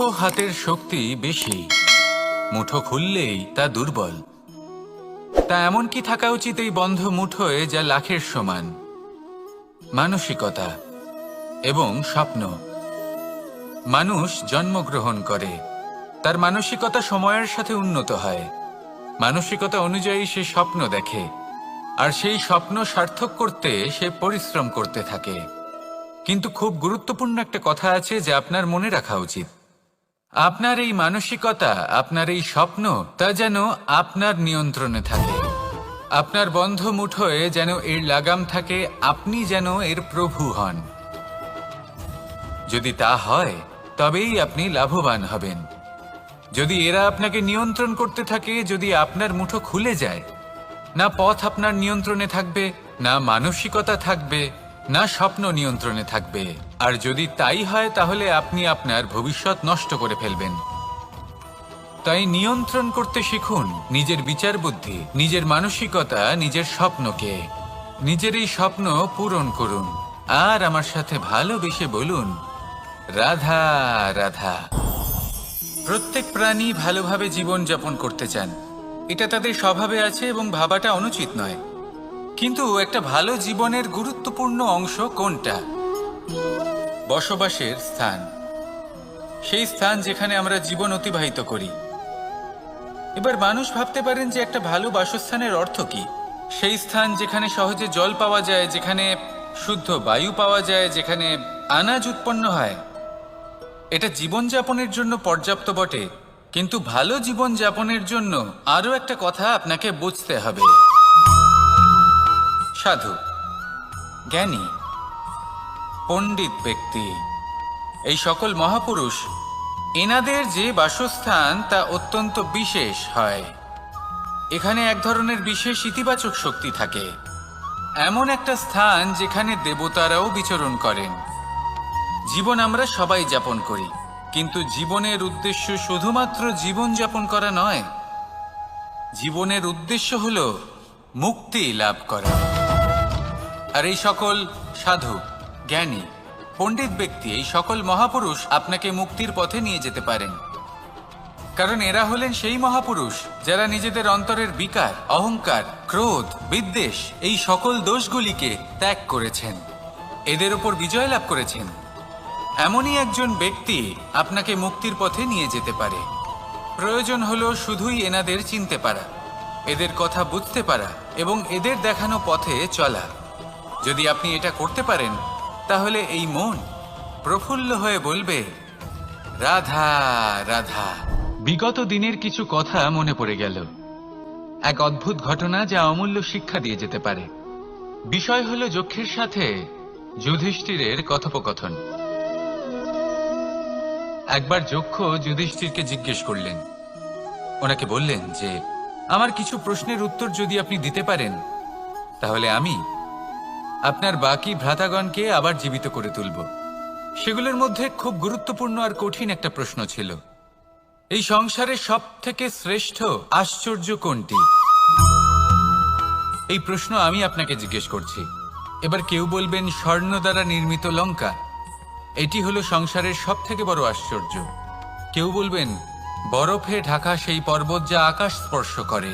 মুঠো হাতের শক্তি বেশি, মুঠো খুললেই তা দুর্বল। তা এমন কি থাকা উচিত এই বন্ধ মুঠোয় যা লাখের সমান? মানসিকতা এবং স্বপ্ন। মানুষ জন্মগ্রহণ করে, তার মানসিকতা সময়ের সাথে উন্নত হয়। মানসিকতা অনুযায়ী সে স্বপ্ন দেখে, আর সেই স্বপ্ন সার্থক করতে সে পরিশ্রম করতে থাকে। কিন্তু খুব গুরুত্বপূর্ণ একটা কথা আছে যা আপনার মনে রাখা উচিত। আপনার এই মানসিকতা, আপনার এই স্বপ্ন, তা যেন আপনার নিয়ন্ত্রণে থাকে। আপনার বন্ধ মুঠোয় যেন এর লাগাম থাকে, আপনি যেন এর প্রভু হন। যদি তা হয় তবেই আপনি লাভবান হবেন। যদি এরা আপনাকে নিয়ন্ত্রণ করতে থাকে, যদি আপনার মুঠো খুলে যায়, না পথ আপনার নিয়ন্ত্রণে থাকবে, না মানসিকতা থাকবে, না স্বপ্ন নিয়ন্ত্রণে থাকবে। আর যদি তাই হয় তাহলে আপনি আপনার ভবিষ্যৎ নষ্ট করে ফেলবেন। তাই নিয়ন্ত্রণ করতে শিখুন নিজের বিচার বুদ্ধি, নিজের মানসিকতা, নিজের স্বপ্নকে। নিজের এই স্বপ্ন পূরণ করুন আর আমার সাথে ভালোবেসে বলুন, রাধা রাধা। প্রত্যেক প্রাণী ভালোভাবে জীবন যাপন করতে চান, এটা তাদের স্বভাবে আছে এবং ভাবাটা অনুচিত নয়। কিন্তু একটা ভালো জীবনের গুরুত্বপূর্ণ অংশ কোনটা? বসবাসের স্থান, সেই স্থান যেখানে আমরা জীবন অতিবাহিত করি। এবার মানুষ ভাবতে পারেন যে একটা ভালো বাসস্থানের অর্থ কি? সেই স্থান যেখানে সহজে জল পাওয়া যায়, যেখানে শুদ্ধ বায়ু পাওয়া যায়, যেখানে আনাজ উৎপন্ন হয়। এটা জীবনযাপনের জন্য পর্যাপ্ত বটে, কিন্তু ভালো জীবনযাপনের জন্য আরও একটা কথা আপনাকে বুঝতে হবে। সাধু, জ্ঞানী, পণ্ডিত ব্যক্তি, এই সকল মহাপুরুষ, এনাদের যে বাসস্থান তা অত্যন্ত বিশেষ হয়। এখানে এক ধরনের বিশেষ ইতিবাচক শক্তি থাকে, এমন একটা স্থান যেখানে দেবতারাও বিচরণ করেন। জীবন আমরা সবাই যাপন করি, কিন্তু জীবনের উদ্দেশ্য শুধুমাত্র জীবন যাপন করা নয়। জীবনের উদ্দেশ্য হল মুক্তি লাভ করা। আর এই সকল সাধু, জ্ঞানী, পণ্ডিত ব্যক্তি, এই সকল মহাপুরুষ আপনাকে মুক্তির পথে নিয়ে যেতে পারেন। কারণ এরা হলেন সেই মহাপুরুষ যারা নিজেদের অন্তরের বিকার, অহংকার, ক্রোধ, বিদ্বেষ, এই সকল দোষগুলিকে ত্যাগ করেছেন, এদের উপর বিজয় লাভ করেছেন। এমনই একজন ব্যক্তি আপনাকে মুক্তির পথে নিয়ে যেতে পারে। প্রয়োজন হলো শুধুই এনাদের চিনতে পারা, এদের কথা বুঝতে পারা এবং এদের দেখানো পথে চলা। যদি আপনি এটা করতে পারেন, তাহলে এই মন প্রফুল্ল হয়ে বলবে, রাধা রাধা। বিগত দিনের কিছু কথা মনে পড়ে গেল, এক অদ্ভুত ঘটনা যা অমূল্য শিক্ষা দিয়ে যেতে পারে। বিষয় হলো যক্ষের সাথে যুধিষ্ঠিরের কথোপকথন। একবার যক্ষ যুধিষ্ঠিরকে জিজ্ঞেস করলেন, ওনাকে বললেন যে আমার কিছু প্রশ্নের উত্তর যদি আপনি দিতে পারেন, তাহলে আমি আপনার বাকি ভ্রাতাগণকে আবার জীবিত করে তুলব। সেগুলোর মধ্যে খুব গুরুত্বপূর্ণ আর কঠিন একটা প্রশ্ন ছিল, এই সংসারে সব থেকে শ্রেষ্ঠ আশ্চর্য কোনটি? এই প্রশ্ন আমি আপনাকে জিজ্ঞেস করছি। এবার কেউ বলবেন স্বর্ণ দ্বারা নির্মিত লঙ্কা, এটি হলো সংসারের সব থেকে বড় আশ্চর্য। কেউ বলবেন বরফে ঢাকা সেই পর্বত যা আকাশ স্পর্শ করে।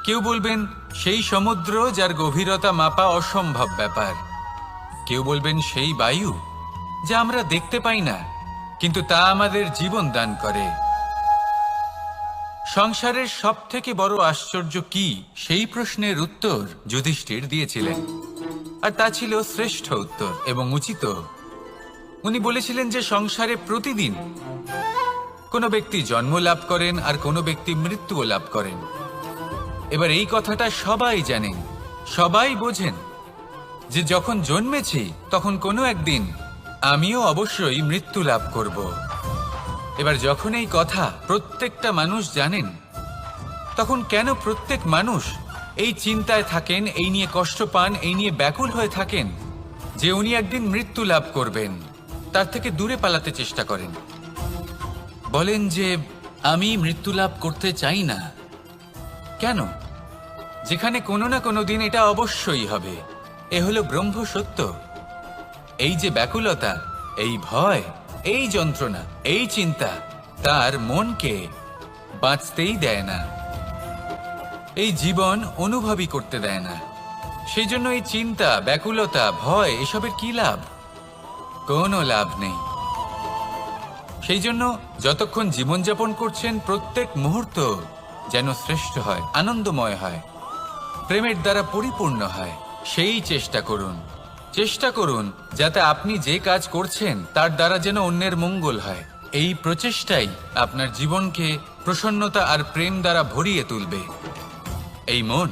কেউ বলবেন সেই সমুদ্র যার গভীরতা মাপা অসম্ভব ব্যাপার। কেউ বলবেন সেই বায়ু যা আমরা দেখতে পাই না, কিন্তু তা আমাদের জীবন দান করে। সংসারের সব থেকে বড় আশ্চর্য কি, সেই প্রশ্নের উত্তর যুধিষ্ঠির দিয়েছিলেন, আর তা ছিল শ্রেষ্ঠ উত্তর এবং উচিত। উনি বলেছিলেন যে সংসারে প্রতিদিন কোনো ব্যক্তি জন্ম লাভ করেন আর কোনো ব্যক্তি মৃত্যুও লাভ করেন। এবার এই কথাটা সবাই জানেন, সবাই বোঝেন যে যখন জন্মেছি তখন কোনো একদিন আমিও অবশ্যই মৃত্যু লাভ করব। এবার যখন এই কথা প্রত্যেকটা মানুষ জানেন, তখন কেন প্রত্যেক মানুষ এই চিন্তায় থাকেন, এই নিয়ে কষ্ট পান, এই নিয়ে ব্যাকুল হয়ে থাকেন যে উনি একদিন মৃত্যু লাভ করবেন, তার থেকে দূরে পালাতে চেষ্টা করেন। বলেন যে আমি মৃত্যু লাভ করতে চাই না। কেন? যেখানে কোনো না কোনো দিন এটা অবশ্যই হবে। এ হলো ব্রহ্ম সত্য। এই যে ব্যাকুলতা, এই ভয়, এই যন্ত্রণা, এই চিন্তা তার মনকে বাঁচতেই দেয় না, এই জীবন অনুভবই করতে দেয় না। সেই জন্য এই চিন্তা, ব্যাকুলতা, ভয় এসবের কি লাভ? কোনো লাভ নেই। সেই জন্য যতক্ষণ জীবনযাপন করছেন প্রত্যেক মুহূর্ত যেন শ্রেষ্ঠ হয়, আনন্দময় হয়, প্রেমের দ্বারা পরিপূর্ণ হয়, সেই চেষ্টা করুন। চেষ্টা করুন যাতে আপনি যে কাজ করছেন তার দ্বারা যেন অন্যের মঙ্গল হয়। এই প্রচেষ্টাই আপনার জীবনকে প্রসন্নতা আর প্রেম দ্বারা ভরিয়ে তুলবে। এই মন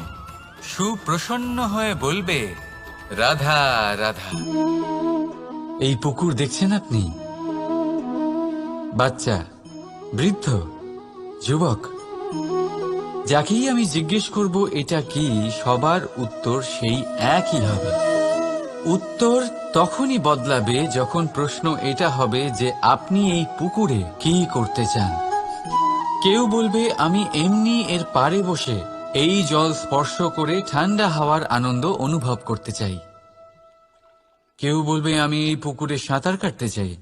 সুপ্রসন্ন হয়ে বলবে, রাধা রাধা। এই পুকুর দেখছেন আপনি? বাচ্চা, বৃদ্ধ, যুবক, যাকেই আমি জিজ্ঞেস করব এটা কি, সবার উত্তর সেই একই হবে। উত্তর তখনই বদলাবে যখন প্রশ্ন এটা হবে যে আপনি এই পুকুরে কি করতে চান। কেউ বলবে আমি এমনি এর পাড়ে বসে এই জল স্পর্শ করে ঠান্ডা হাওয়ার আনন্দ অনুভব করতে চাই। কেউ বলবে আমি এই পুকুরে সাঁতার কাটতে চাই।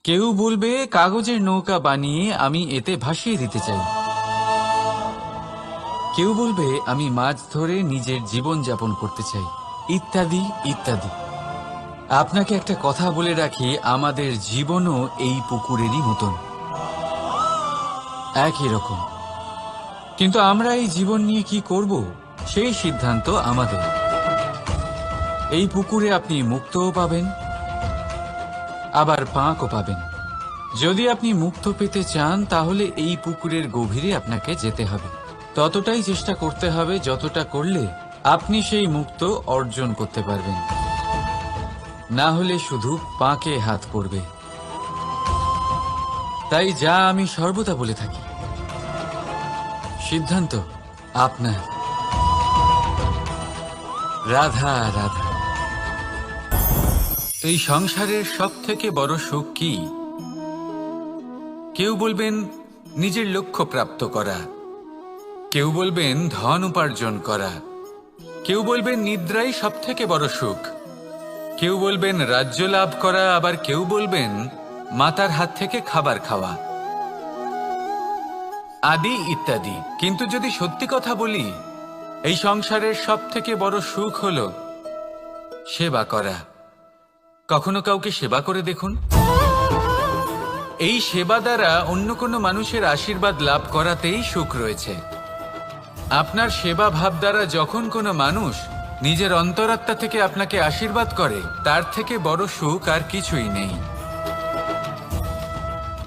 কেউ বলবে কাগজের নৌকা বানিয়ে আমি এতে ভাসিয়ে দিতে চাই। কেউ বলবে আমি মাছ ধরে নিজের জীবন যাপন করতে চাই, ইত্যাদি ইত্যাদি। আপনাকে একটা কথা বলে রাখি, আমাদের জীবনও এই পুকুরেরই মতন, একই রকম। কিন্তু আমরা এই জীবন নিয়ে কি করব সেই সিদ্ধান্ত আমাদের। এই পুকুরে আপনি মুক্তও পাবেন, আবার পাঁকও পাবেন। যদি আপনি মুক্ত পেতে চান তাহলে এই পুকুরের গভীরে আপনাকে যেতে হবে, ততটাই চেষ্টা করতে হবে যতটা করলে আপনি সেই মুক্ত অর্জন করতে পারবেন। না হলে শুধু পাঁকে হাত পড়বে। তাই যা আমি সর্বদা বলে থাকি, সিদ্ধান্ত আপনার। রাধা রাধা। এই সংসারের সব থেকে বড় সুখ কি? কেউ বলবেন নিজের লক্ষ্য প্রাপ্ত করা, কেউ বলবেন ধন উপার্জন করা, কেউ বলবেন নিদ্রাই সব থেকে বড় সুখ, কেউ বলবেন রাজ্য লাভ করা, আবার কেউ বলবেন মাতার হাত থেকে খাবার খাওয়া, আদি ইত্যাদি। কিন্তু যদি সত্যি কথা বলি, এই সংসারের সব থেকে বড় সুখ হলো সেবা করা। কখনো কাউকে সেবা করে দেখুন। এই সেবা দ্বারা অন্য কোনো মানুষের আশীর্বাদ লাভ করাতেই সুখ রয়েছে। আপনার সেবা ভাব দ্বারা যখন কোনো মানুষ নিজের অন্তরাত্মা থেকে আপনাকে আশীর্বাদ করে, তার থেকে বড় সুখ আর কিছুই নেই।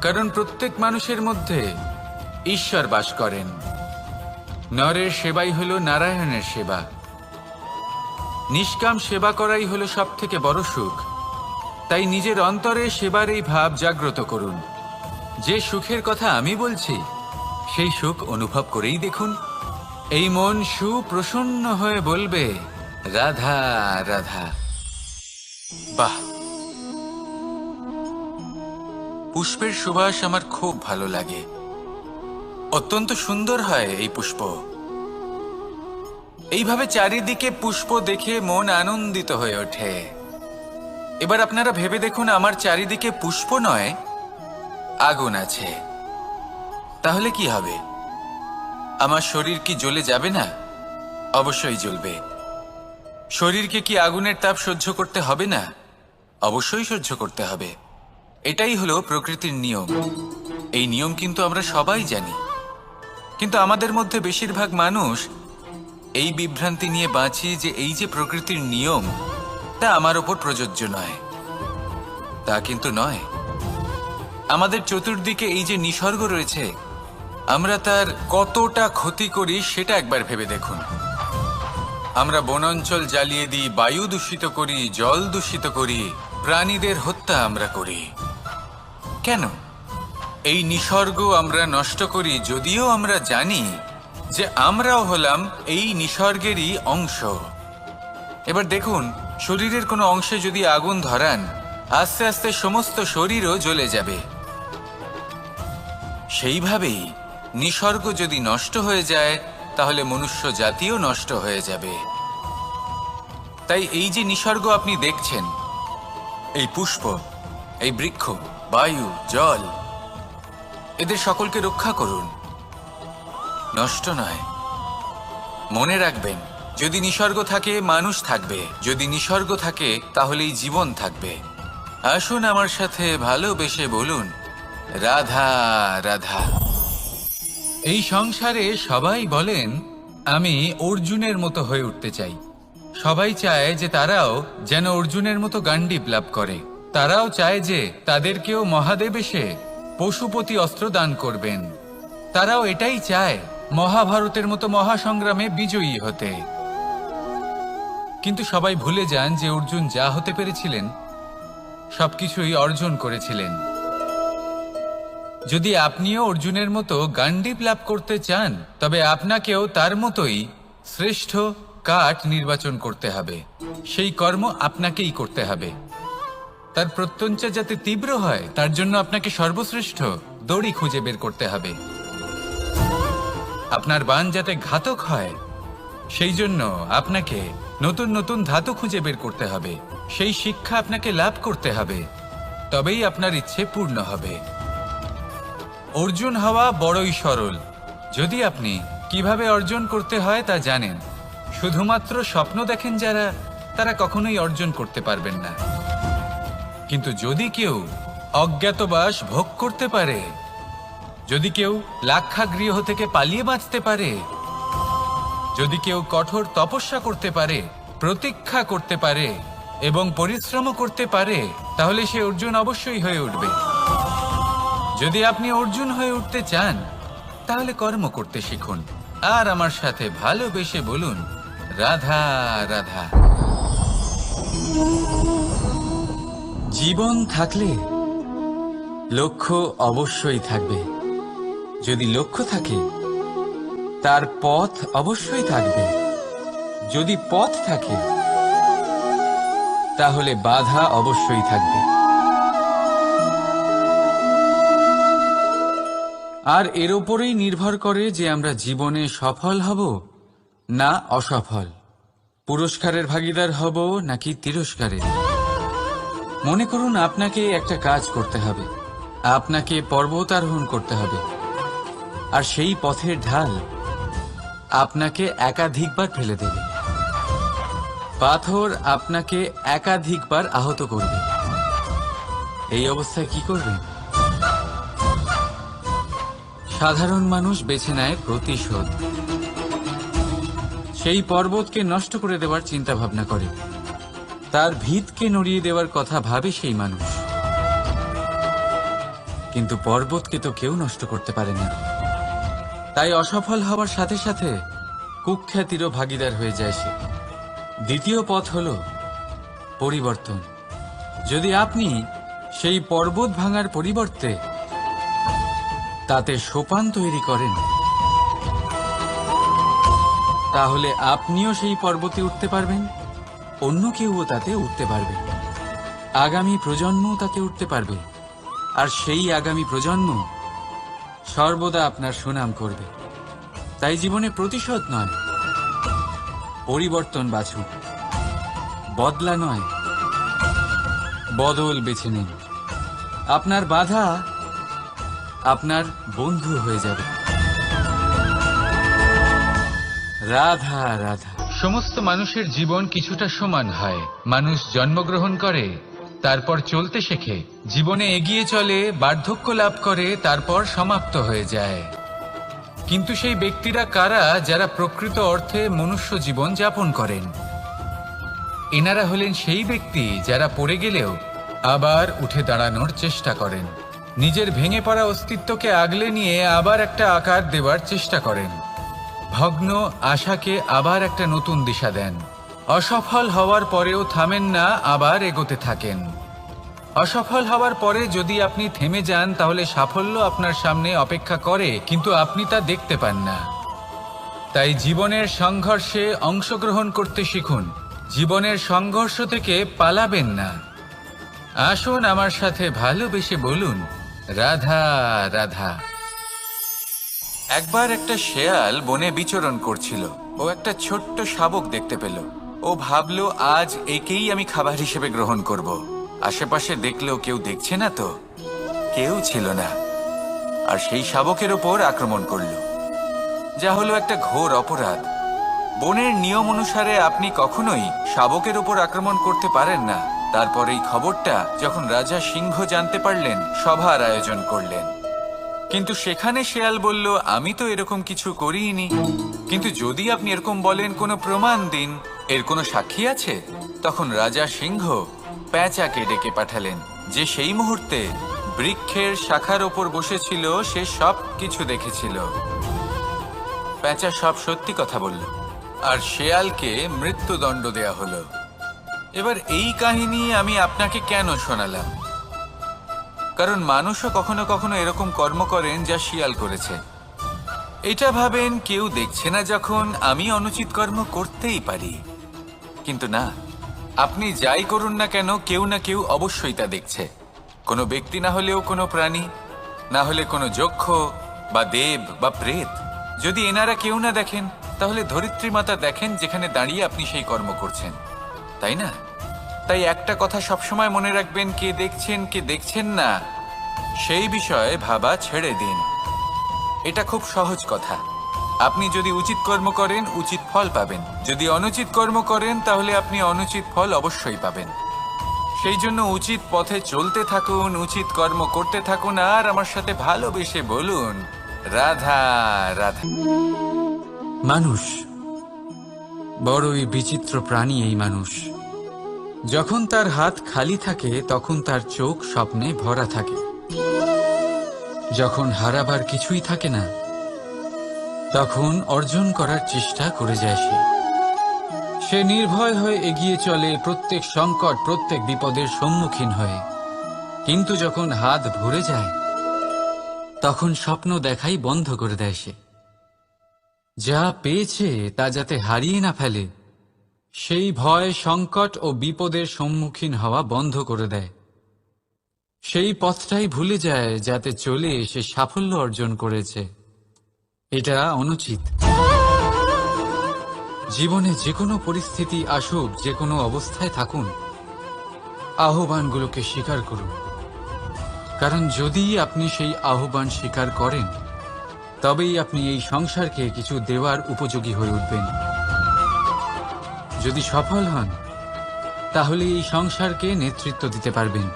কারণ প্রত্যেক মানুষের মধ্যে ঈশ্বর বাস করেন। নরের সেবাই হলো নারায়ণের সেবা। নিষ্কাম সেবা করাই হলো সব থেকে বড় সুখ। তাই নিজের অন্তরে সেবার এই ভাব জাগ্রত করুন। যে সুখের কথা আমি বলছি সেই সুখ অনুভব করেই দেখুন। এই মন সুপ্রসন্ন হয়ে বলবে, রাধা রাধা। বাহ, পুষ্পের সুবাস আমার খুব ভালো লাগে। অত্যন্ত সুন্দর হয় এই পুষ্প। এইভাবে চারিদিকে পুষ্প দেখে মন আনন্দিত হয়ে ওঠে। এবার আপনারা ভেবে দেখুন, আমার চারিদিকে পুষ্প নয়, আগুন আছে। তাহলে কি হবে? আমার শরীর কি জ্বলে যাবে না? অবশ্যই জ্বলবে। শরীরকে কি আগুনের তাপ সহ্য করতে হবে না? অবশ্যই সহ্য করতে হবে। এটাই হলো প্রকৃতির নিয়ম। এই নিয়ম কিন্তু আমরা সবাই জানি, কিন্তু আমাদের মধ্যে বেশিরভাগ মানুষ এই বিভ্রান্তি নিয়ে বাঁচি যে এই যে প্রকৃতির নিয়ম, তা আমার ওপর প্রযোজ্য নয়। তা কিন্তু নয়। আমাদের চতুর্দিকে এই যে নিসর্গ রয়েছে, আমরা তার কতটা ক্ষতি করি সেটা একবার ভেবে দেখুন। আমরা বনাঞ্চল জ্বালিয়ে দিই, বায়ু দূষিত করি, জল দূষিত করি, প্রাণীদের হত্যা আমরা করি। কেন? এই নিসর্গ আমরা নষ্ট করি, যদিও আমরা জানি যে আমরাও হলাম এই নিসর্গেরই অংশ। এবার দেখুন, শরীরের কোনো অংশে যদি আগুন ধরান, আস্তে আস্তে সমস্ত শরীরও জ্বলে যাবে। সেইভাবেই নিসর্গ যদি নষ্ট হয়ে যায়, তাহলে মনুষ্য জাতিও নষ্ট হয়ে যাবে। তাই এই যে নিসর্গ আপনি দেখছেন, এই পুষ্প, এই বৃক্ষ, বায়ু, জল, এদের সকলকে রক্ষা করুন, নষ্ট নয়। মনে রাখবেন, যদি নিসর্গ থাকে মানুষ থাকবে, যদি নিসর্গ থাকে তাহলেই জীবন থাকবে। আসুন আমার সাথে ভালোবেসে বলুন, রাধা রাধা। এই সংসারে সবাই বলেন আমি অর্জুনের মতো হয়ে উঠতে চাই। সবাই চায় যে তারাও যেন অর্জুনের মতো গান্ডীব লাভ করে। তারাও চায় যে তাদেরকেও মহাদেব এসে পশুপতি অস্ত্র দান করবেন। তারাও এটাই চায় মহাভারতের মতো মহাসংগ্রামে বিজয়ী হতে। কিন্তু সবাই ভুলে যান যে অর্জুন যা হতে পেরেছিলেন সবকিছুই অর্জন করেছিলেন। যদি আপনিও অর্জুনের মতো গান্ডীব লাভ করতে চান, তবে আপনাকেও তার মতোই শ্রেষ্ঠ কাঠ নির্বাচন করতে হবে। সেই কর্ম আপনাকেই করতে হবে। তার প্রত্যঞ্চা যাতে তীব্র হয়, তার জন্য আপনাকে সর্বশ্রেষ্ঠ দড়ি খুঁজে বের করতে হবে। আপনার বাণ যাতে ঘাতক হয়, সেই জন্য আপনাকে নতুন নতুন ধাতু খুঁজে বের করতে হবে। সেই শিক্ষা আপনাকে লাভ করতে হবে, তবেই আপনার ইচ্ছে পূর্ণ হবে। অর্জুন হওয়া বড়ই সরল, যদি আপনি কিভাবে অর্জন করতে হয় তা জানেন। শুধুমাত্র স্বপ্ন দেখেন যারা, তারা কখনোই অর্জন করতে পারবেন না। কিন্তু যদি কেউ অজ্ঞাতবাস ভোগ করতে পারে, যদি কেউ লাক্ষাগৃহ থেকে পালিয়ে বাঁচতে পারে, যদি কেউ কঠোর তপস্যা করতে পারে, প্রতীক্ষা করতে পারে এবং পরিশ্রম করতে পারে, তাহলে সে অর্জুন অবশ্যই হয়ে উঠবে। যদি আপনি অর্জুন হয়ে উঠতে চান, তাহলে কর্ম করতে শিখুন আর আমার সাথে ভালোবেসে বলুন, রাধা রাধা। জীবন থাকলে লক্ষ্য অবশ্যই থাকবে। যদি লক্ষ্য থাকে, তার পথ অবশ্যই থাকবে। যদি পথ থাকে, তাহলে বাধা অবশ্যই থাকবে। আর এর ওপরেই নির্ভর করে যে আমরা জীবনে সফল হব না অসফল, পুরস্কারের ভাগীদার হব নাকি তিরস্কারের। মনে করুন আপনাকে একটা কাজ করতে হবে, আপনাকে পর্বত আরোহণ করতে হবে, আর সেই পথের ঢাল আপনাকে একাধিকবার ফেলে দেবে। পাথর আপনাকে একাধিকবার আহত করবে। এই অবস্থায় কি করবেন? সাধারণ মানুষ বেছে নেয় প্রতিশোধ। সেই পর্বতকে নষ্ট করে দেওয়ার চিন্তা ভাবনা করে, তার ভিতকে নড়িয়ে দেওয়ার কথা ভাবে সেই মানুষ। কিন্তু পর্বতকে তো কেউ নষ্ট করতে পারে না। তাই অসফল হওয়ার সাথে সাথে কুখ্যাতিরও ভাগীদার হয়ে যায় সে। দ্বিতীয় পথ হল পরিবর্তন। যদি আপনি সেই পর্বত ভাঙার পরিবর্তে তাতে সোপান তৈরি করেন, তাহলে আপনিও সেই পর্বতে উঠতে পারবেন, অন্য কেউও তাতে উঠতে পারবে, আগামী প্রজন্মও তাতে উঠতে পারবে, আর সেই আগামী প্রজন্ম সর্বদা আপনার সুনাম করবে। তাই জীবনে প্রতিশোধ নয়, পরিবর্তন বাছুন। বদলা নয়, বদল বেছে নিন। আপনার বাধা আপনার বন্ধু হয়ে যাবে। রাধা রাধা। সমস্ত মানুষের জীবন কিছুটা সমান হয়। মানুষ জন্মগ্রহণ করে, তারপর চলতে শেখে, জীবনে এগিয়ে চলে, বার্ধক্য লাভ করে, তারপর সমাপ্ত হয়ে যায়। কিন্তু সেই ব্যক্তিরা কারা যারা প্রকৃত অর্থে মনুষ্য জীবন যাপন করেন? এনারা হলেন সেই ব্যক্তি যারা পড়ে গেলেও আবার উঠে দাঁড়ানোর চেষ্টা করেন, নিজের ভেঙে পড়া অস্তিত্বকে আগলে নিয়ে আবার একটা আকার দেওয়ার চেষ্টা করেন, ভগ্ন আশাকে আবার একটা নতুন দিশা দেন। অসফল হওয়ার পরেও থামেন না, আবার এগোতে থাকেন। অসফল হওয়ার পরে যদি আপনি থেমে যান, তাহলে সাফল্য আপনার সামনে অপেক্ষা করে, কিন্তু আপনি তা দেখতে পান না। তাই জীবনের সংঘর্ষে অংশগ্রহণ করতে শিখুন। জীবনের সংঘর্ষ থেকে পালাবেন না। আসুন আমার সাথে ভালোবেসে বলুন, রাধা রাধা। একবার একটা শেয়াল বনে বিচরণ করছিল। ও একটা ছোট্ট শাবক দেখতে পেল। ও ভাবল, আজ একেই আমি খাবার হিসেবে গ্রহণ করব। আশেপাশে দেখলেও কেউ দেখছে না তো? কেউ ছিল না। আর সেই শাবকের ওপর আক্রমণ করল, যা হলো একটা ঘোর অপরাধ। বনের নিয়ম অনুসারে আপনি কখনোই শাবকের ওপর আক্রমণ করতে পারেন না। তারপর এই খবরটা যখন রাজা সিংহ জানতে পারলেন, সভার আয়োজন করলেন। কিন্তু সেখানে শেয়াল বলল, আমি তো এরকম কিছু করিনি। কিন্তু যদি আপনি এরকম বলেন, কোনো প্রমাণ দিন, এর কোনো সাক্ষী আছে? তখন রাজা সিংহ প্যাঁচাকে ডেকে পাঠালেন, যে সেই মুহূর্তে বৃক্ষের শাখার ওপর বসেছিল। সে সব কিছু দেখেছিল। প্যাঁচা সব সত্যি কথা বলল, আর শেয়ালকে মৃত্যুদণ্ড দেয়া হলো। এবার এই কাহিনী আমি আপনাকে কেন শোনালাম? কারণ মানুষও কখনো কখনো এরকম কর্ম করেন যা শিয়াল করেছে। এটা ভাবেন কেউ দেখছে না, যখন আমি অনুচিত কর্ম করতেই পারি। কিন্তু না, আপনি যাই করুন না কেন, কেউ না কেউ অবশ্যই তা দেখছে। কোনো ব্যক্তি না হলেও কোনো প্রাণী, না হলে কোনো যক্ষ বা দেব বা প্রেত। যদি এনারা কেউ না দেখেন, তাহলে ধরিত্রী মাতা দেখেন, যেখানে দাঁড়িয়ে আপনি সেই কর্ম করছেন, তাই না? তাই একটা কথা সবসময় মনে রাখবেন, কে দেখছেন কে দেখছেন না সেই বিষয়ে ভাবা ছেড়ে দিন। এটা খুব সহজ কথা। আপনি যদি উচিত কর্ম করেন, উচিত ফল পাবেন। যদি অনুচিত কর্ম করেন, তাহলে আপনি অনুচিত ফল অবশ্যই পাবেন। সেই জন্য উচিত পথে চলতে থাকুন, উচিত কর্ম করতে থাকুন, আর আমার সাথে ভালোবেসে বলুন, রাধা রাধা। মানুষ বড়ই বিচিত্র প্রাণী। এই মানুষ যখন তার হাত খালি থাকে, তখন তার চোখ স্বপ্নে ভরা থাকে। যখন হারাবার কিছুই থাকে না, তখন অর্জন করার চেষ্টা করে যায় সে নির্ভয় হয়ে এগিয়ে চলে, প্রত্যেক সংকট, প্রত্যেক বিপদের সম্মুখীন হয়ে। কিন্তু যখন হাত ভরে যায়, তখন স্বপ্ন দেখাই বন্ধ করে দেয় সে। যা পেয়েছে তা যাতে হারিয়ে না ফেলে, সেই ভয়, সংকট ও বিপদের সম্মুখীন হওয়া বন্ধ করে দেয়। সেই পথটাই ভুলে যায় যাতে চলে সে সাফল্য অর্জন করেছে। এটা অনুচিত। জীবনে যে কোনো পরিস্থিতি আসুক, যে কোনো অবস্থায় থাকুন, আহ্বানগুলোকে স্বীকার করুন। কারণ যদি আপনি সেই আহ্বান স্বীকার করেন, তবেই আপনি এই সংসারকে কিছু দেওয়ার উপযোগী হয়ে উঠবেন। যদি সফল হন, তাহলে এই সংসারকে নেতৃত্ব দিতে পারবেন।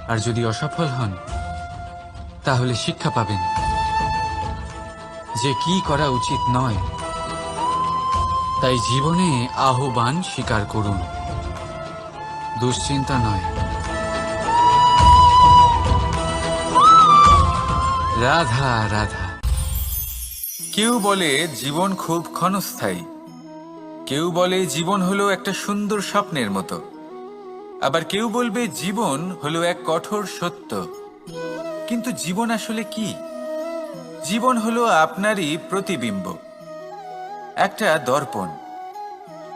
আর যদি অসফল হন, তাহলে শিক্ষা পাবেন যে কি করা উচিত নয়। তাই জীবনে আহ্বান স্বীকার করুন, দুশ্চিন্তা নয়। রাধা রাধা। কেউ বলে জীবন খুব ক্ষণস্থায়ী, কেউ বলে জীবন হলো একটা সুন্দর স্বপ্নের মতো, আবার কেউ বলবে জীবন হলো এক কঠোর সত্য। কিন্তু জীবন আসলে কি? জীবন হলো আপনারই প্রতিবিম্ব, একটা দর্পণ।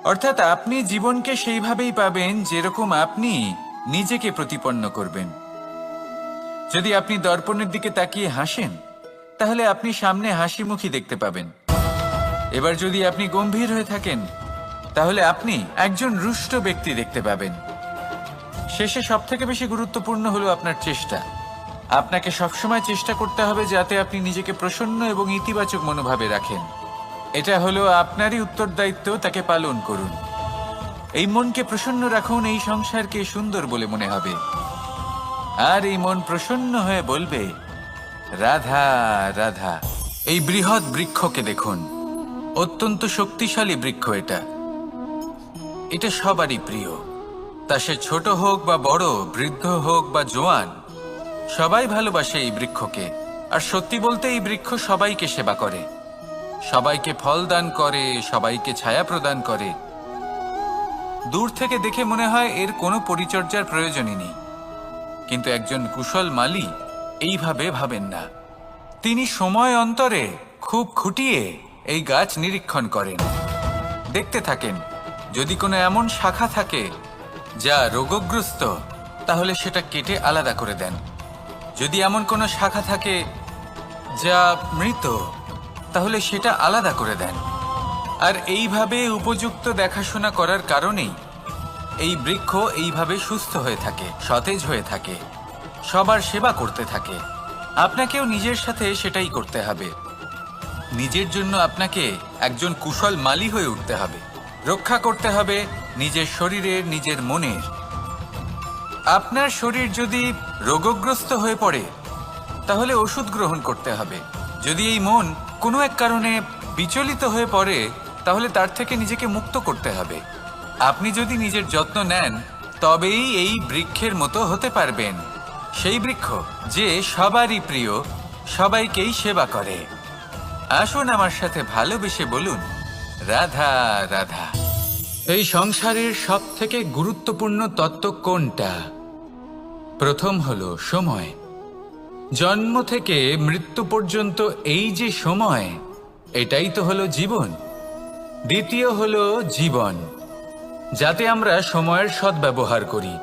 অর্থাৎ আপনি জীবনকে সেইভাবেই পাবেন যেরকম আপনি নিজেকে প্রতিপন্ন করবেন। যদি আপনি দর্পণের দিকে তাকিয়ে হাসেন, তাহলে আপনি সামনে হাসি মুখী দেখতে পাবেন। এবার যদি আপনি গম্ভীর হয়ে থাকেন, তাহলে আপনি একজন রুষ্ট ব্যক্তি দেখতে পাবেন। শেষে সবথেকে বেশি গুরুত্বপূর্ণ হলো আপনার চেষ্টা। আপনাকে সবসময় চেষ্টা করতে হবে যাতে আপনি নিজেকে প্রসন্ন এবং ইতিবাচক মনোভাবে রাখেন। এটা হলো আপনারই উত্তরদায়িত্ব, তাকে পালন করুন। এই মনকে প্রসন্ন রাখুন, এই সংসারকে সুন্দর বলে মনে হবে। আর এই মন প্রসন্ন হয়ে বলবে, রাধা রাধা। এই বৃহৎ বৃক্ষকে দেখুন, অত্যন্ত শক্তিশালী বৃক্ষ। এটা সবারই প্রিয়। তা সে ছোট হোক বা বড়, বৃদ্ধ হোক বা জোয়ান, সবাই ভালোবাসে এই বৃক্ষকে। আর সত্যি বলতে এই বৃক্ষ সবাইকে সেবা করে, সবাইকে ফল দান করে, সবাইকে ছায়া প্রদান করে। দূর থেকে দেখে মনে হয় এর কোনো পরিচর্যার প্রয়োজনই নেই। কিন্তু একজন কুশল মালী এইভাবে ভাবেন না। তিনি সময় অন্তরে খুব খুঁটিয়ে এই গাছ নিরীক্ষণ করেন, দেখতে থাকেন। যদি কোনো এমন শাখা থাকে যা রোগগ্রস্ত, তাহলে সেটা কেটে আলাদা করে দেন। যদি এমন কোনো শাখা থাকে যা মৃত, তাহলে সেটা আলাদা করে দেন। আর এইভাবে উপযুক্ত দেখাশোনা করার কারণেই এই বৃক্ষ এইভাবে সুস্থ হয়ে থাকে, সতেজ হয়ে থাকে, সবার সেবা করতে থাকে। আপনাকেও নিজের সাথে সেটাই করতে হবে। নিজের জন্য আপনাকে একজন কুশল মালী হয়ে উঠতে হবে। রক্ষা করতে হবে নিজের শরীরের, নিজের মনের। আপনার শরীর যদি রোগগ্রস্ত হয়ে পড়ে তাহলে ওষুধ গ্রহণ করতে হবে। যদি এই মন কোনো এক কারণে বিচলিত হয়ে পড়ে তাহলে তার থেকে নিজেকে মুক্ত করতে হবে। আপনি যদি নিজের যত্ন নেন তবেই এই বৃক্ষের মতো হতে পারবেন, সেই বৃক্ষ যে সবারই প্রিয়, সবাইকেই সেবা করে। আসুন আমার সাথে ভালোবেসে বলুন, রাধা রাধা। এই সংসারের সব থেকে গুরুত্বপূর্ণ তত্ত্ব কোনটা? প্রথম হলো সময়। জন্ম থেকে মৃত্যু পর্যন্ত এই যে সময়, এটাই তো হলো জীবন। দ্বিতীয় হলো জীবন, যাতে আমরা সময়ের সদ্ব্যবহার করি,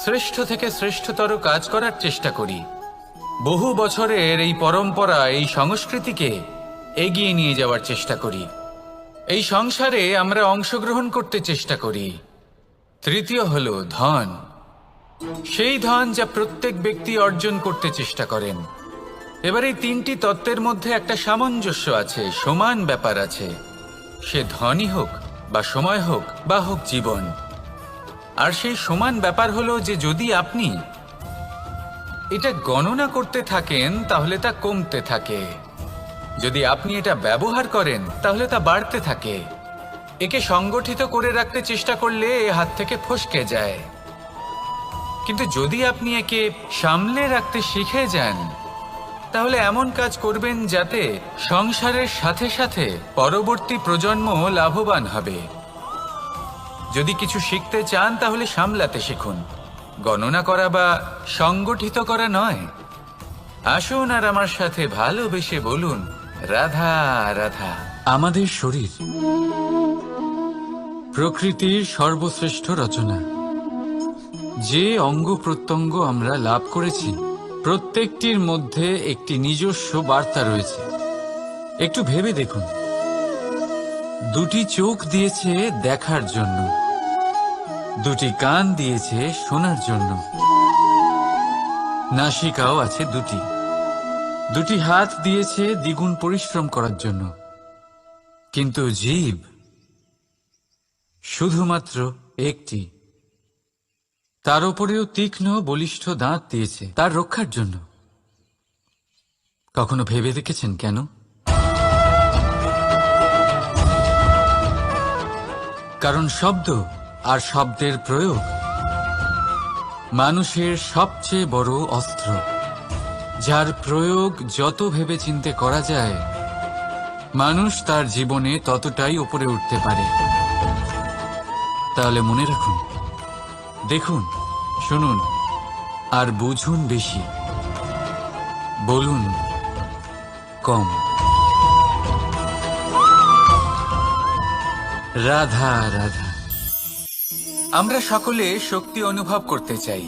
শ্রেষ্ঠ থেকে শ্রেষ্ঠতর কাজ করার চেষ্টা করি। বহু বছরের এই পরম্পরা, এই সংস্কৃতিকে এগিয়ে নিয়ে যাওয়ার চেষ্টা করি। এই সংসারে আমরা অংশগ্রহণ করতে চেষ্টা করি। তৃতীয় হলো ধন, সেই ধন যা প্রত্যেক ব্যক্তি অর্জন করতে চেষ্টা করেন। এবার এই তিনটি তত্ত্বের মধ্যে একটা সামঞ্জস্য আছে, সমান ব্যাপার আছে। সে ধনই হোক বা সময় হোক বা হোক জীবন। আর সেই সমান ব্যাপার হলো যে যদি আপনি এটা গণনা করতে থাকেন তাহলে তা কমতে থাকে, যদি আপনি এটা ব্যবহার করেন তাহলে তা বাড়তে থাকে। একে সংগঠিত করে রাখতে চেষ্টা করলে এ হাত থেকে ফসকে যায়, কিন্তু যদি আপনি একে সামলে রাখতে শিখে যান তাহলে এমন কাজ করবেন যাতে সংসারের সাথে সাথে পরবর্তী প্রজন্ম লাভবান হবে। যদি কিছু শিখতে চান তাহলে সামলাতে শিখুন, গণনা করা বা সংগঠিত করা নয়। আসুন আর আমার সাথে ভালোবেসে বলুন, রাধা রাধা। আমাদের শরীর প্রকৃতির সর্বশ্রেষ্ঠ রচনা। যে অঙ্গ প্রত্যঙ্গ আমরা লাভ করেছি প্রত্যেকটির মধ্যে একটি নিজস্ব বার্তা রয়েছে। একটু ভেবে দেখুন, দুটি চোখ দিয়েছে দেখার জন্য, দুটি কান দিয়েছে শোনার জন্য, নাসিকাও আছে দুটি, দুটি হাত দিয়েছে দ্বিগুণ পরিশ্রম করার জন্য। কিন্তু জীব শুধুমাত্র একটি, তার উপরেও তীক্ষ্ণ বলিষ্ঠ দাঁত দিয়েছে তার রক্ষার জন্য। কখনো ভেবে দেখেছেন কেন? কারণ শব্দ আর শব্দের প্রয়োগ মানুষের সবচেয়ে বড় অস্ত্র, যার প্রয়োগ যত ভেবেচিন্তে করা যায় মানুষ তার জীবনে ততটাই উপরে উঠতে পারে। তাহলে মনে রাখুন, দেখুন, শুনুন আর বুঝুন বেশি, বলুন কম। রাধা রাধা। আমরা সকলে শক্তি অনুভব করতে চাই।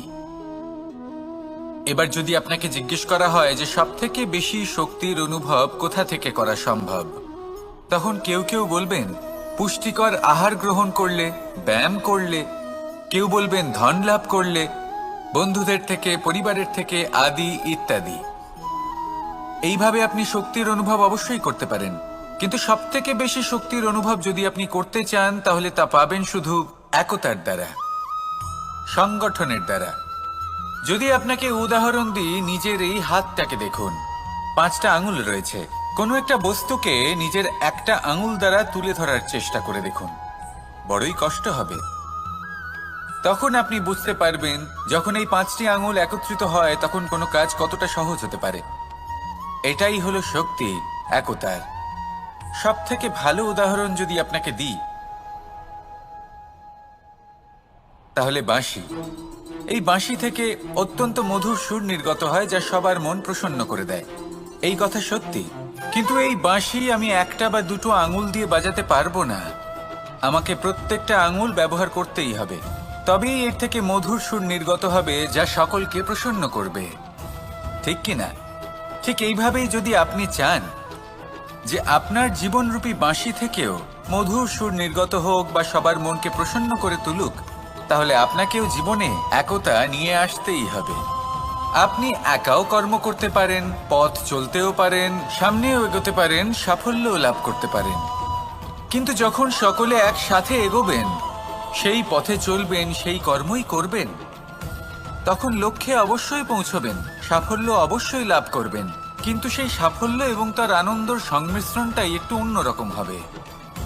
এবার যদি আপনাকে জিজ্ঞেস করা হয় যে সবথেকে বেশি শক্তির অনুভব কোথা থেকে করা সম্ভব, তখন কেউ কেউ বলবেন পুষ্টিকর আহার গ্রহণ করলে, ব্যায়াম করলে, কেউ বলবেন ধন লাভ করলে, বন্ধুদের থেকে, পরিবারের থেকে, আদি ইত্যাদি। এইভাবে আপনি শক্তির অনুভব অবশ্যই করতে পারেন, কিন্তু সবথেকে বেশি শক্তির অনুভব যদি আপনি করতে চান তাহলে তা পাবেন শুধু একতার দ্বারা, সংগঠনের দ্বারা। যদি আপনাকে উদাহরণ দিই, নিজের এই হাতটাকে দেখুন, 5টা আঙুল রয়েছে। কোনো একটা বস্তুকে নিজের একটা আঙুল দ্বারা তুলে ধরার চেষ্টা করে দেখুন, বড়ই কষ্ট হবে। তখন আপনি বুঝতে পারবেন যখন এই 5টি আঙুল একত্রিত হয় তখন কোনো কাজ কতটা সহজ হতে পারে। এটাই হলো শক্তি, একতার। সব থেকে ভালো উদাহরণ যদি আপনাকে দিই তাহলে বাঁশি। এই বাঁশি থেকে অত্যন্ত মধুর সুর নির্গত হয় যা সবার মন প্রসন্ন করে দেয়। এই কথা সত্যি, কিন্তু এই বাঁশি আমি একটা বা দুটো আঙুল দিয়ে বাজাতে পারবো না। আমাকে প্রত্যেকটা আঙুল ব্যবহার করতেই হবে, তবেই এর থেকে মধুর সুর নির্গত হবে যা সকলকে প্রসন্ন করবে, ঠিক কিনা? ঠিক এইভাবেই যদি আপনি চান যে আপনার জীবনরূপী বাঁশি থেকেও মধুর সুর নির্গত হোক বা সবার মনকে প্রসন্ন করে তুলুক, তাহলে আপনাকেও জীবনে একতা নিয়ে আসতেই হবে। আপনি একাও কর্ম করতে পারেন, পথ চলতেও পারেন, সামনেও এগোতে পারেন, সাফল্যও লাভ করতে পারেন। কিন্তু যখন সকলে একসাথে এগোবেন, সেই পথে চলবেন, সেই কর্মই করবেন, তখন লক্ষ্যে অবশ্যই পৌঁছবেন, সাফল্য অবশ্যই লাভ করবেন। কিন্তু সেই সাফল্য এবং তার আনন্দর সংমিশ্রণটাই একটু অন্যরকম হবে।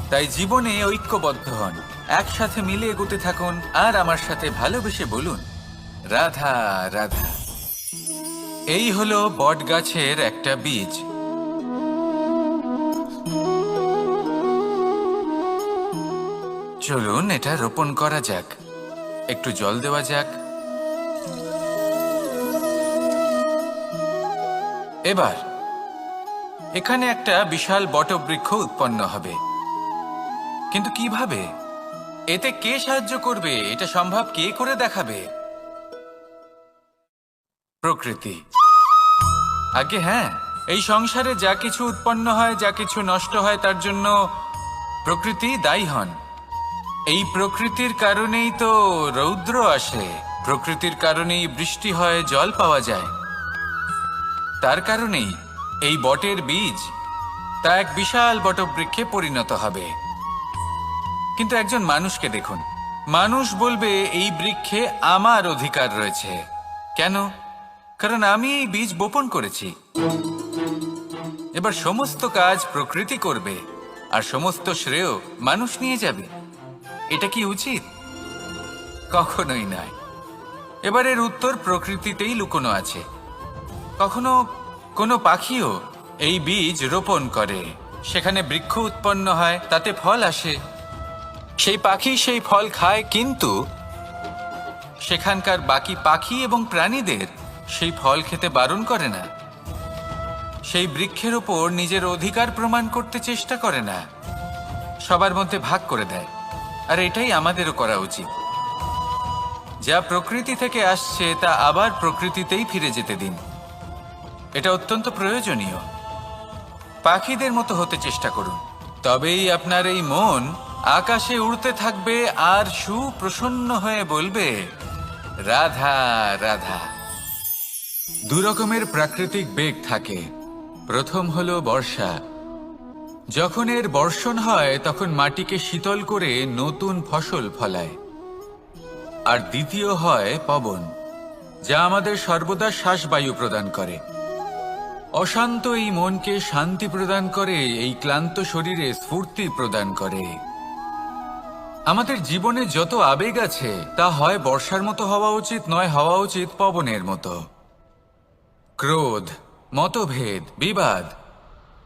তাই জীবনে ঐক্যবদ্ধ হন, একসাথে মিলে এগোতে থাকুন, আর আমার সাথে ভালোবেসে বলুন, রাধা রাধা। এই হলো বটগাছের একটা বীজ। চলুন এটা রোপণ করা যাক, একটু জল দেওয়া যাক। এবার এখানে একটা বিশাল বটবৃক্ষ উৎপন্ন হবে। কিন্তু কিভাবে? এতে কে সাহায্য করবে? এটা সম্ভব কে করে দেখাবে? প্রকৃতি। আগে হ্যাঁ, এই সংসারে যা কিছু উৎপন্ন হয়, যা কিছু নষ্ট হয়, তার জন্য প্রকৃতি দায়ী হন। এই প্রকৃতির কারণেই তো রৌদ্র আসে, প্রকৃতির কারণেই বৃষ্টি হয়, জল পাওয়া যায়। তার কারণেই এই বটের বীজ তা এক বিশাল বটবৃক্ষে পরিণত হবে। কিন্তু একজন মানুষকে দেখুন, মানুষ বলবে এই বৃক্ষে আমার অধিকার রয়েছে। কেন? কারণ আমি এই বীজ বপন করেছি। এবার সমস্ত কাজ প্রকৃতি করবে, আর সমস্ত শ্রেয় মানুষ নিয়ে যাবে। এটা কি উচিত? কখনোই নয়। এবার এর উত্তর প্রকৃতিতেই লুকোনো আছে। কখনো কোনো পাখিও এই বীজ রোপণ করে, সেখানে বৃক্ষ উৎপন্ন হয়, তাতে ফল আসে, সেই পাখি সেই ফল খায়, কিন্তু সেখানকার বাকি পাখি এবং প্রাণীদের সেই ফল খেতে বারণ করে না। সেই বৃক্ষের ওপর নিজের অধিকার প্রমাণ করতে চেষ্টা করে না, সবার মধ্যে ভাগ করে দেয়। আর এটাই আমাদেরও করা উচিত। যা প্রকৃতি থেকে আসছে তা আবার প্রকৃতিতেই ফিরে যেতে দিন। এটা অত্যন্ত প্রয়োজনীয়। পাখিদের মতো হতে চেষ্টা করুন, তবেই আপনার এই মন আকাশে উড়তে থাকবে আর সুপ্রসন্ন হয়ে বলবে, রাধা রাধা। দু রকমের প্রাকৃতিক বেগ থাকে। প্রথম হলো বর্ষা। যখন এর বর্ষণ হয় তখন মাটিকে শীতল করে নতুন ফসল ফলায়। আর দ্বিতীয় হয় পবন, যা আমাদের সর্বদা শ্বাসবায়ু প্রদান করে। অশান্ত এই মনকে শান্তি প্রদান করে, এই ক্লান্ত শরীরে স্ফূর্তি প্রদান করে। আমাদের জীবনে যত আবেগ আছে তা হয় বর্ষার মতো হওয়া উচিত, নয় হওয়া উচিত পবনের মতো। ক্রোধ, মতভেদ, বিবাদ,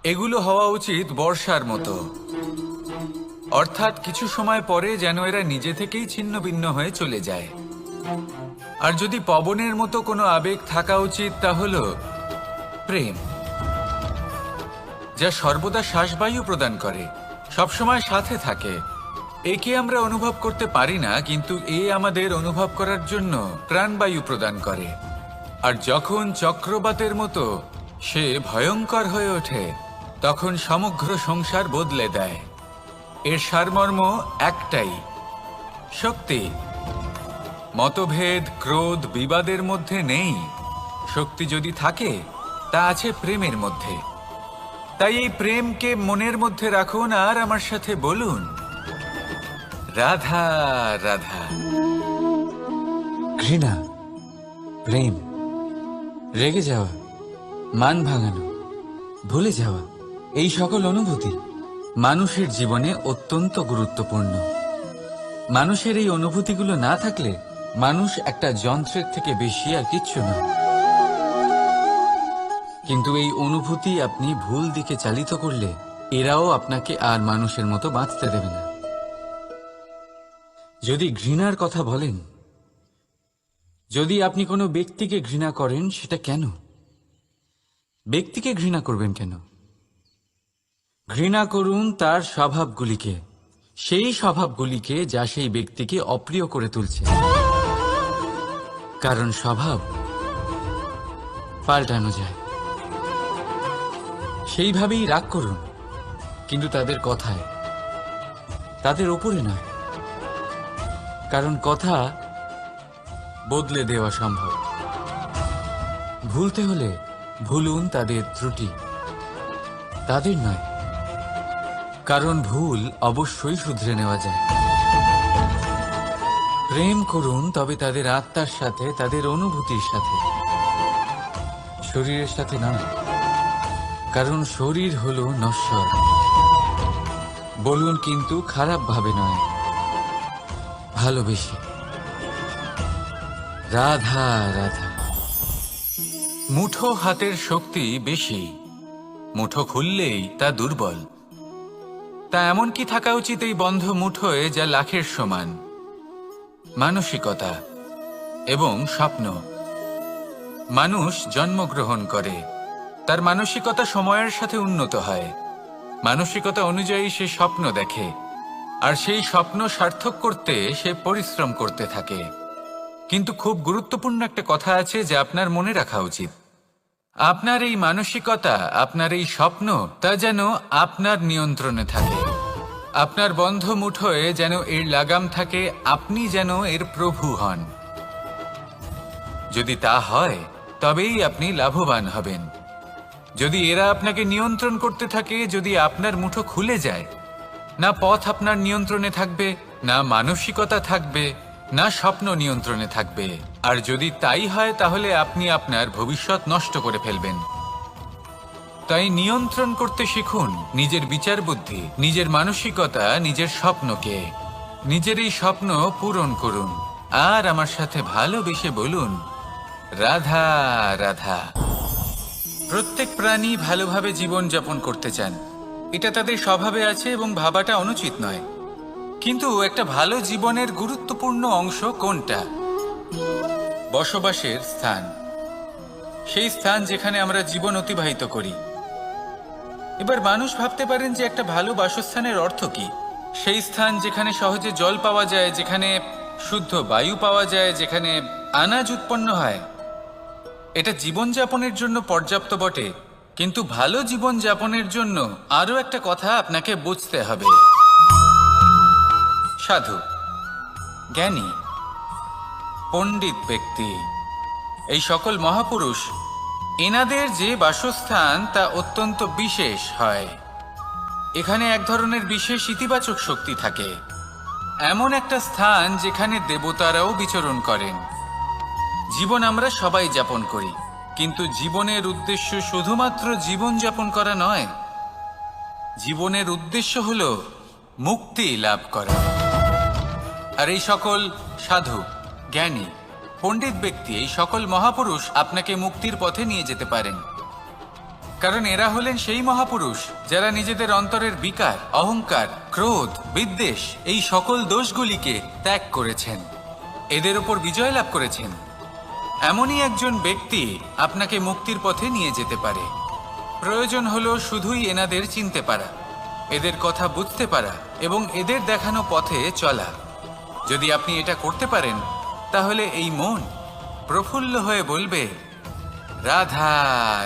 এগুলো হওয়া উচিত বর্ষার মতো। অর্থাৎ কিছু সময় পরে যেন এরা নিজে থেকেই ছিন্ন ভিন্ন হয়ে চলে যায়। আর যদি পবনের মতো কোনো আবেগ থাকা উচিত, তা হলো প্রেম, যা সর্বদা শ্বাসবায়ু প্রদান করে, সবসময় সাথে থাকে। একে আমরা অনুভব করতে পারি না, কিন্তু এ আমাদের অনুভব করার জন্য প্রাণবায়ু প্রদান করে। আর যখন চক্রবাতের মতো সে ভয়ঙ্কর হয়ে ওঠে, তখন সমগ্র সংসার বদলে দেয়। এর সারমর্ম একটাই, শক্তি। মতভেদ, ক্রোধ, বিবাদের মধ্যে নেই। শক্তি যদি থাকে, তা আছে প্রেমের মধ্যে। তাই এই প্রেমকে মনের মধ্যে রাখুন আর আমার সাথে বলুন, রাধা রাধা। ঘৃণা, প্রেম, রেগে যাওয়া, মান ভাঙানো, ভুলে যাওয়া, এই সকল অনুভূতি মানুষের জীবনে অত্যন্ত গুরুত্বপূর্ণ। মানুষের এই অনুভূতিগুলো না থাকলে মানুষ একটা যন্ত্রের থেকে বেশি আর কিচ্ছু না। কিন্তু এই অনুভূতি আপনি ভুল দিকে চালিত করলে এরাও আপনাকে আর মানুষের মতো বাঁচতে দেবে না। যদি ঘৃণার কথা বলেন, যদি আপনি কোনো ব্যক্তিকে ঘৃণা করেন, সেটা কেন? ব্যক্তিকে ঘৃণা করবেন কেন? ঘৃণা করুন তার স্বভাবগুলিকে, সেই স্বভাবগুলিকে যা সেই ব্যক্তিকে অপ্রিয় করে তুলছে। কারণ স্বভাব পাল্টানো যায়। সেইভাবেই রাগ করুন, কিন্তু তাদের কথায়, তাদের ওপরে নয়। কারণ কথা বদলে দেওয়া সম্ভব। ভুলতে হলে ভুলুন তাদের ত্রুটি, তাদের নয়, কারণ ভুল অবশ্যই শুধরে নেওয়া যায়। প্রেম করুন তবে তাদের আত্মার সাথে, তাদের অনুভূতির সাথে, শরীরের সাথে নয়, কারণ শরীর হলো নশ্বর। বলুন কিন্তু খারাপ ভাবে নয়, ভালোবেসে। রাধা রাধা। মুঠো হাতের শক্তি বেশি, মুঠো খুললেই তা দুর্বল। তা এমন কি থাকা উচিত এই বন্ধ মুঠোয় যা লাখের সমান? মানসিকতা এবং স্বপ্ন। মানুষ জন্মগ্রহণ করে, তার মানসিকতা সময়ের সাথে উন্নত হয়। মানসিকতা অনুযায়ী সে স্বপ্ন দেখে, আর সেই স্বপ্ন সার্থক করতে সে পরিশ্রম করতে থাকে। কিন্তু খুব গুরুত্বপূর্ণ একটা কথা আছে যা আপনার মনে রাখা উচিত। আপনার এই মানসিকতা, আপনার এই স্বপ্ন, তা যেন আপনার নিয়ন্ত্রণে থাকে। আপনার বন্ধ মুঠোয় যেন এর লাগাম থাকে, আপনি যেন এর প্রভু হন। যদি তা হয় তবেই আপনি লাভবান হবেন। যদি এরা আপনাকে নিয়ন্ত্রণ করতে থাকে, যদি আপনার মুঠো খুলে যায়, না পথ আপনার নিয়ন্ত্রণে থাকবে, না মানসিকতা থাকবে, না স্বপ্ন নিয়ন্ত্রণে থাকবে। আর যদি তাই হয় তাহলে আপনি আপনার ভবিষ্যৎ নষ্ট করে ফেলবেন। তাই নিয়ন্ত্রণ করতে শিখুন নিজের বিচার বুদ্ধি, নিজের মানসিকতা, নিজের স্বপ্নকে। নিজের এই স্বপ্ন পূরণ করুন আর আমার সাথে ভালোবেসে বলুন, রাধা রাধা। প্রত্যেক প্রাণী ভালোভাবে জীবন যাপন করতে চান, এটা তাদের স্বভাবে আছে এবং ভাবাটা অনুচিত নয়। কিন্তু একটা ভালো জীবনের গুরুত্বপূর্ণ অংশ কোনটা? বসবাসের স্থান, সেই স্থান যেখানে আমরা জীবন অতিবাহিত করি। এবার মানুষ ভাবতে পারেন যে একটা ভালো বাসস্থানের অর্থ কি? সেই স্থান যেখানে সহজে জল পাওয়া যায়, যেখানে শুদ্ধ বায়ু পাওয়া যায়, যেখানে আনাজ উৎপন্ন হয়। এটা জীবনযাপনের জন্য পর্যাপ্ত বটে, কিন্তু ভালো জীবন যাপনের জন্য আরও একটা কথা আপনাকে বুঝতে হবে। সাধু, জ্ঞানী, পণ্ডিত ব্যক্তি, এই সকল মহাপুরুষ, এনাদের যে বাসস্থান তা অত্যন্ত বিশেষ হয়। এখানে এক ধরনের বিশেষ ইতিবাচক শক্তি থাকে, এমন একটা স্থান যেখানে দেবতারাও বিচরণ করেন। জীবন আমরা সবাই যাপন করি, কিন্তু জীবনের উদ্দেশ্য শুধুমাত্র জীবন যাপন করা নয়। জীবনের উদ্দেশ্য হল মুক্তি লাভ করা। আর এই সকল সাধু, জ্ঞানী, পণ্ডিত ব্যক্তি, এই সকল মহাপুরুষ আপনাকে মুক্তির পথে নিয়ে যেতে পারেন। কারণ এরা হলেন সেই মহাপুরুষ যারা নিজেদের অন্তরের বিকার, অহংকার, ক্রোধ, বিদ্বেষ, এই সকল দোষগুলিকে ত্যাগ করেছেন, এদের উপর বিজয় লাভ করেছেন। এমনই একজন ব্যক্তি আপনাকে মুক্তির পথে নিয়ে যেতে পারে। প্রয়োজন হলো শুধুই এনাদের চিনতে পারা, এদের কথা বুঝতে পারা এবং এদের দেখানো পথে চলা। যদি আপনি এটা করতে পারেন তাহলে এই মন প্রফুল্ল হয়ে বলবে, রাধা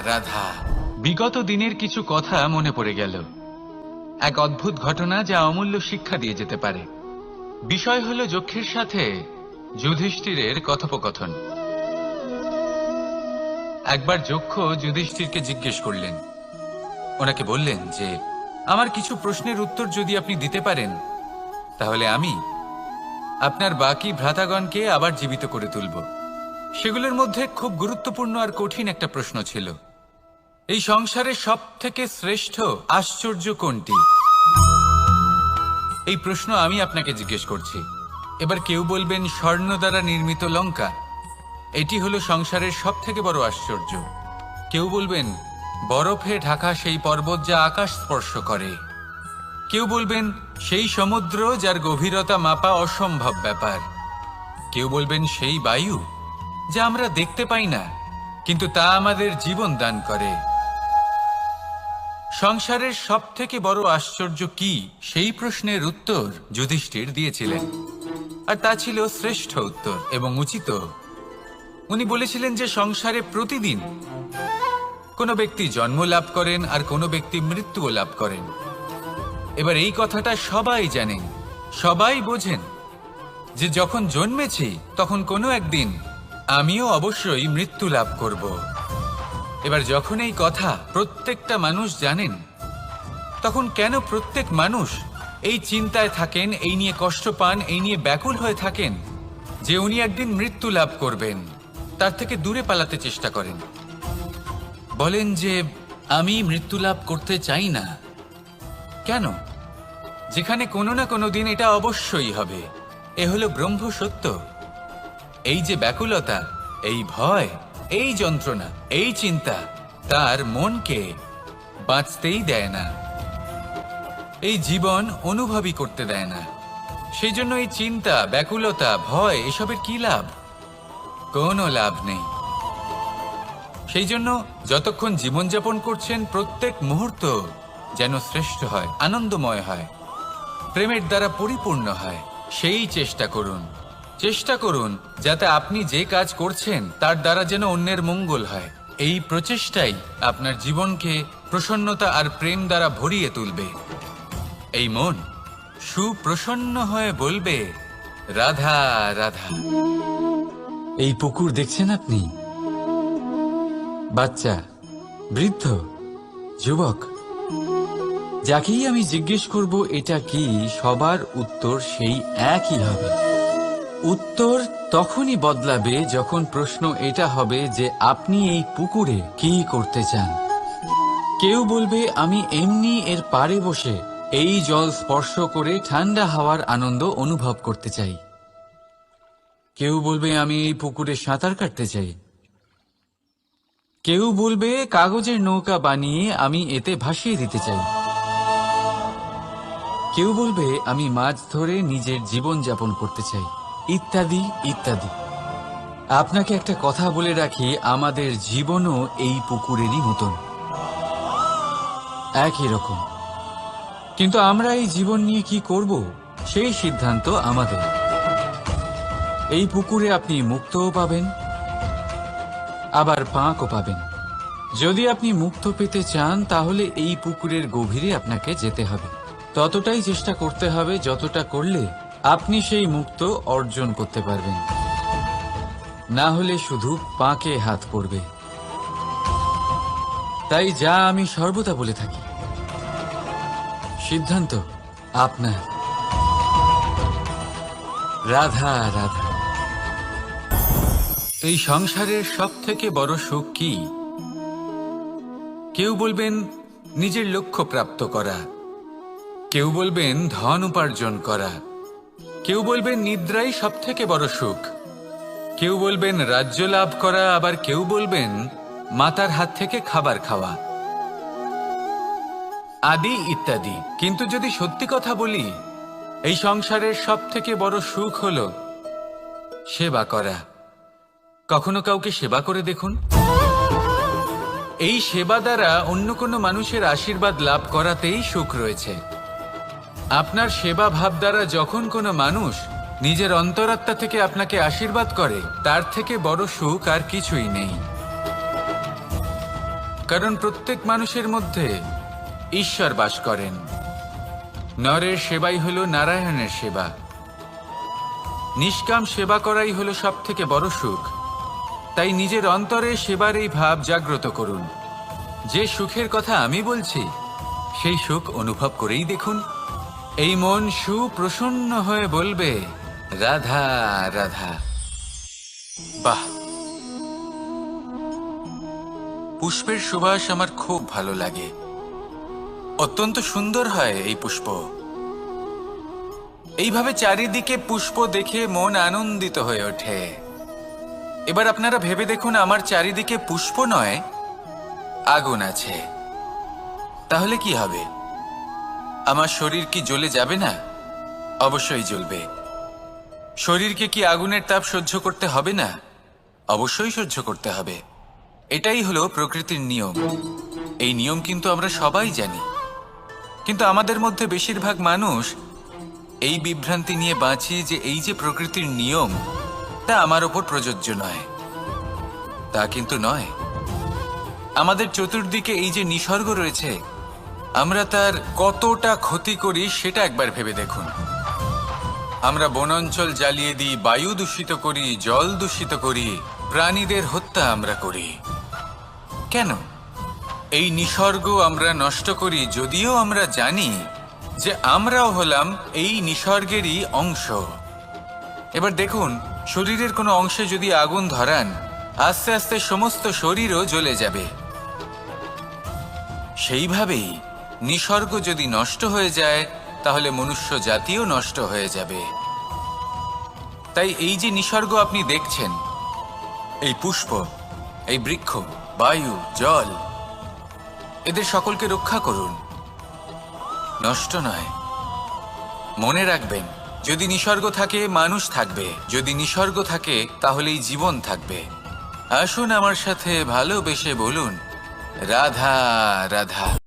রাধা। বিগত দিনের কিছু কথা মনে পড়ে গেল, এক অদ্ভুত ঘটনা যা অমূল্য শিক্ষা দিয়ে যেতে পারে। বিষয় হলো যক্ষের সাথে যুধিষ্ঠিরের কথোপকথন। একবার যক্ষ যুধিষ্ঠিরকে জিজ্ঞেস করলেন, ওনাকে বললেন যে আমার কিছু প্রশ্নের উত্তর যদি আপনি দিতে পারেন তাহলে আমি আপনার বাকি ভ্রাতাগণকে আবার জীবিত করে তুলব। সেগুলোর মধ্যে খুব গুরুত্বপূর্ণ আর কঠিন একটা প্রশ্ন ছিল, এই সংসারে সব থেকে শ্রেষ্ঠ আশ্চর্য কোনটি? এই প্রশ্ন আমি আপনাকে জিজ্ঞেস করছি। এবার কেউ বলবেন স্বর্ণ দ্বারা নির্মিত লঙ্কা, এটি হলো সংসারের সব থেকে বড় আশ্চর্য। কেউ বলবেন বরফে ঢাকা সেই পর্বত যা আকাশ স্পর্শ করে। কেউ বলবেন সেই সমুদ্র যার গভীরতা মাপা অসম্ভব ব্যাপার। কেউ বলবেন সেই বায়ু যা আমরা দেখতে পাই না, কিন্তু তা আমাদের জীবন দান করে। সংসারের সব থেকে বড় আশ্চর্য কি, সেই প্রশ্নের উত্তর যুধিষ্ঠির দিয়েছিলেন, আর তা ছিল শ্রেষ্ঠ উত্তর এবং উচিত। উনি বলেছিলেন যে সংসারে প্রতিদিন কোনো ব্যক্তি জন্ম লাভ করেন আর কোনো ব্যক্তি মৃত্যুও লাভ করেন। এবার এই কথাটা সবাই জানেন, সবাই বোঝেন যে যখন জন্মেছি তখন কোনো একদিন আমিও অবশ্যই মৃত্যু লাভ করব। এবার যখন এই কথা প্রত্যেকটা মানুষ জানেন, তখন কেন প্রত্যেক মানুষ এই চিন্তায় থাকেন, এই নিয়ে কষ্ট পান, এই নিয়ে ব্যাকুল হয়ে থাকেন যে উনি একদিন মৃত্যু লাভ করবেন, তার থেকে দূরে পালাতে চেষ্টা করেন। বলেন যে আমি মৃত্যু লাভ করতে চাই না। কেন? যেখানে কোনো না কোনো দিন এটা অবশ্যই হবে। এ হলো ব্রহ্ম সত্য। এই যে ব্যাকুলতা, এই ভয়, এই যন্ত্রণা, এই চিন্তা তার মনকে বাঁচতেই দেয় না, এই জীবন অনুভবই করতে দেয় না। সেই জন্য এই চিন্তা, ব্যাকুলতা, ভয় এসবের কি লাভ? কোনো লাভ নেই। সেই জন্য যতক্ষণ জীবনযাপন করছেন প্রত্যেক মুহূর্ত যেন শ্রেষ্ঠ হয়, আনন্দময় হয়, প্রেমের দ্বারা পরিপূর্ণ হয়, সেই চেষ্টা করুন। চেষ্টা করুন যাতে আপনি যে কাজ করছেন তার দ্বারা যেন অন্যের মঙ্গল হয়। এই প্রচেষ্টাই আপনার জীবনকে প্রসন্নতা আর প্রেম দ্বারা ভরিয়ে তুলবে। এই মন সুপ্রসন্ন হয়ে বলবে, রাধা রাধা। এই পুকুর দেখছেন আপনি? বাচ্চা, বৃদ্ধ, যুবক, যাকেই আমি জিজ্ঞেস করব এটা কি, সবার উত্তর সেই একই হবে। উত্তর তখনই বদলাবে যখন প্রশ্ন এটা হবে যে আপনি এই পুকুরে কি করতে চান। কেউ বলবে আমি এমনি এর পাড়ে বসে এই জল স্পর্শ করে ঠান্ডা হাওয়ার আনন্দ অনুভব করতে চাই। কেউ বলবে আমি এই পুকুরে সাঁতার কাটতে চাই। কেউ বলবে কাগজের নৌকা বানিয়ে আমি এতে ভাসিয়ে দিতে চাই। কেউ বলবে আমি মাছ ধরে নিজের জীবন যাপন করতে চাই, ইত্যাদি ইত্যাদি। আপনাকে একটা কথা বলে রাখি, আমাদের জীবনও এই পুকুরেরই মতন, একই রকম। কিন্তু আমরা এই জীবন নিয়ে কি করব সেই সিদ্ধান্ত আমাদের। এই পুকুরে আপনি মুক্তও পাবেন, আবার পাঁকও পাবেন। যদি আপনি মুক্ত পেতে চান তাহলে এই পুকুরের গভীরে আপনাকে যেতে হবে। ততটাই চেষ্টা করতে হবে যতটা করলে আপনি সেই মুক্ত অর্জন করতে পারবেন। না হলে শুধু পাঁকে হাত পড়বে। তাই যা আমি সর্বদা বলে থাকি, সিদ্ধান্ত আপনার। রাধা রাধা। এই সংসারের সব থেকে বড় সুখ কি? কেউ বলবেন নিজের লক্ষ্য প্রাপ্ত করা, কেউ বলবেন ধন উপার্জন করা, কেউ বলবেন নিদ্রাই সব থেকে বড় সুখ, কেউ বলবেন রাজ্য লাভ করা, আবার কেউ বলবেন মাতার হাত থেকে খাবার খাওয়া, আদি ইত্যাদি। কিন্তু যদি সত্যি কথা বলি, এই সংসারের সব থেকে বড় সুখ হলো সেবা করা। কখনো কাউকে সেবা করে দেখুন। এই সেবা দ্বারা অন্য কোনো মানুষের আশীর্বাদ লাভ করাতেই সুখ রয়েছে। আপনার সেবা ভাব দ্বারা যখন কোনো মানুষ নিজের অন্তরাত্মা থেকে আপনাকে আশীর্বাদ করে, তার থেকে বড় সুখ আর কিছুই নেই। কারণ প্রত্যেক মানুষের মধ্যে ঈশ্বর বাস করেন। নরের সেবাই হলো নারায়ণের সেবা। নিষ্কাম সেবা করাই হলো সব থেকে বড় সুখ। তাই নিজের অন্তরে সেবার এই ভাব জাগ্রত করুন। যে সুখের কথা আমি বলছি সেই সুখ অনুভব করেই দেখুন। এই মন সুপ্রসন্ন হয়ে বলবে, রাধা রাধা। বাহ, পুষ্পের সুবাস আমার খুব ভালো লাগে। অত্যন্ত সুন্দর হয় এই পুষ্প। এইভাবে চারিদিকে পুষ্প দেখে মন আনন্দিত হয়ে ওঠে। এবার আপনারা ভেবে দেখুন, আমার চারিদিকে পুষ্প নয়, আগুন আছে। তাহলে কি হবে? আমার শরীর কি জ্বলে যাবে না? অবশ্যই জ্বলবে। শরীরকে কি আগুনের তাপ সহ্য করতে হবে না? অবশ্যই সহ্য করতে হবে। এটাই হলো প্রকৃতির নিয়ম। এই নিয়ম কিন্তু আমরা সবাই জানি, কিন্তু আমাদের মধ্যে বেশিরভাগ মানুষ এই বিভ্রান্তি নিয়ে বাঁচি যে এই যে প্রকৃতির নিয়ম তা আমার ওপর প্রযোজ্য নয়। তা কিন্তু নয়। আমাদের চতুর্দিকে এই যে নিসর্গ রয়েছে, আমরা তার কতটা ক্ষতি করি সেটা একবার ভেবে দেখুন। আমরা বনাঞ্চল জ্বালিয়ে দিই, বায়ু দূষিত করি, জল দূষিত করি, প্রাণীদের হত্যা আমরা করি। কেন? এই নিসর্গ আমরা নষ্ট করি, যদিও আমরা জানি যে আমরাও হলাম এই নিসর্গেরই অংশ। এবার দেখুন, শরীরের কোনো অংশে যদি আগুন ধরান, আস্তে আস্তে সমস্ত শরীরও জ্বলে যাবে। সেইভাবেই নিসর্গ যদি নষ্ট হয়ে যায়, তাহলে মনুষ্য জাতিও নষ্ট হয়ে যাবে। তাই এই যে নিসর্গ আপনি দেখছেন, এই পুষ্প, এই বৃক্ষ, বায়ু, জল, এদের সকলকে রক্ষা করুন, নষ্ট নয়। মনে রাখবেন, যদি নিসর্গ থাকে মানুষ থাকবে, যদি নিসর্গ থাকে তাহলেই জীবন থাকবে। আসুন আমার সাথে ভালোবেসে বলুন, রাধা রাধা।